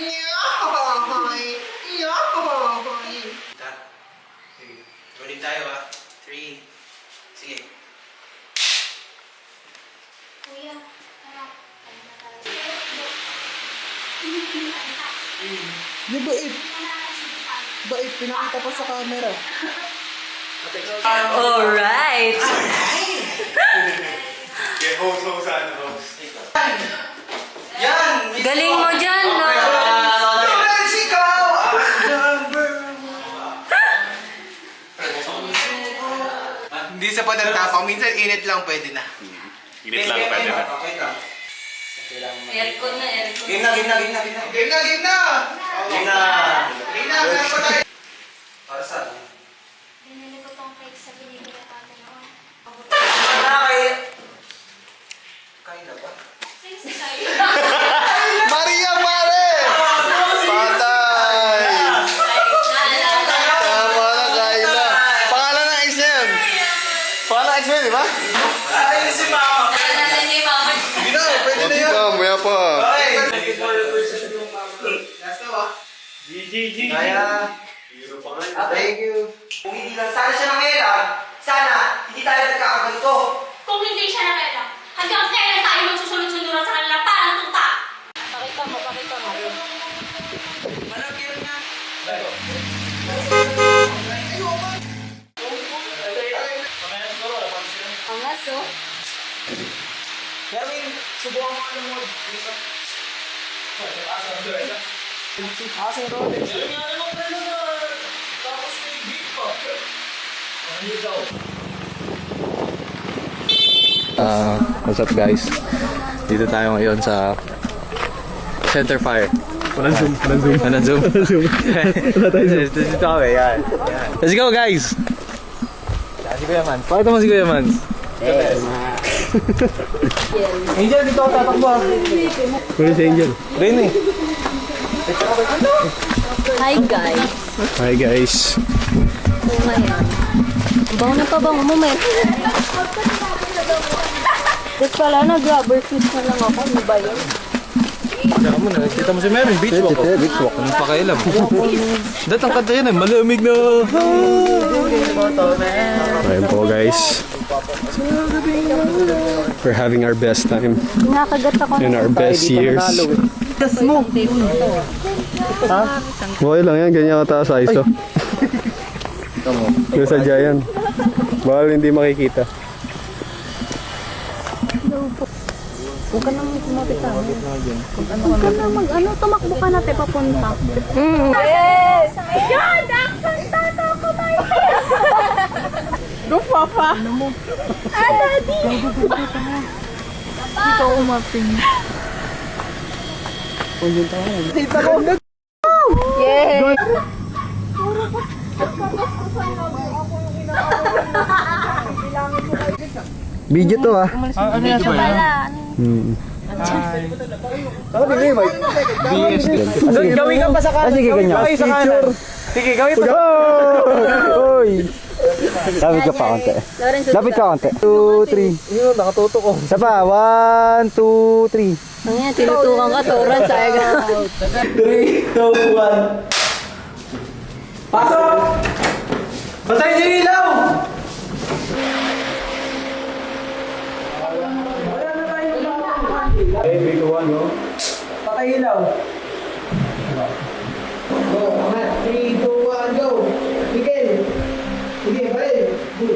Yahoy! Yahoy! Sige. Rolling tayo ha. 3. Sige. Kuya, anak. Yung bait. Bait, pinakita pa sa camera. Alright! Yeah, host, host. Yan! Galing mo dyan, no? Hindi sa patantapang, minsan init lang pwede na. Init lang, pwede na. Okay lang. Aircon na, aircon. Game na! Game na! Game na! Para saan? Binili ko tong cake sa binibili natin noon. Kain na ba? Sige, kayo. Maria Mare! Patay! Tama na, kaya na. Pangalan ng ex niya yun. Pangalan ng ex mo yun, di ba? Ay, si Mama! Hindi na, pwede na yan. Maya pa. Okay! Last na ba? GG. Kaya... Thank you. Kung hindi lang sana siya nangyayari, sana hindi tayo nagkakaganto. Kung hindi siya nakita, hanggang kailan tayo magsusunod-sunduran sa kanila parang tuta? Pakita mo, pakita mo. Malagyan na. Ang aso. Gawin, subukan mo ano mo. Asa ro. Tapos may beat pa. Ano daw? What's up guys? Dito tayo ngayon sa Center Fire. Walang zoom. Walang zoom. Dito kami, yan. Let's go guys! Si Kuya Mans. Pakita mo si Kuya Mans. Angel, dito ako tatakbo. Kuya si Angel. Rainy. Hi, guys. Hi guys. Oh my God. Bango na pa bango mo, men. Dito pala, nag-rubber shoes na lang ako. Ano ba yun? Tsaka mo na, kita mo si Mary, beach walk. Beach walk. Anong pakailam? Dat ang kanta yan eh, malamig na. Ayun po guys. We're having our best time Nakagat ako in our best years. Ha? Okay lang yan, ganyan kataas sa ISO. Yung sadya yan. Bawal hindi makikita. Huwag ka nang kumapit sa amin. Huwag ka nang tumakbo ka natin papunta. Yes! Yan! Action! Tato ko tayo! Go, Papa! Ano mo? Ah, Daddy! Dito ako umapin. Tita ko! Yes! Video to ah. Ano yan ba yan? Gawin ka pa sa kanan. Sige, ganyan. Sige, gawin pa. Oy! Lapit ka pa konti. Lapit ka konti. 2, 3. Yun, nakatuto ko. Isa pa. 1, 2, 3. Ang yan, tinutukan ka, Toran, sayang. 3, 2, 1. Pasok! Patay niyo yung ilaw! Hey, big one, no? Patay ilaw. Go, 3, 2, 1, go! Miguel! Sige, balik! Go!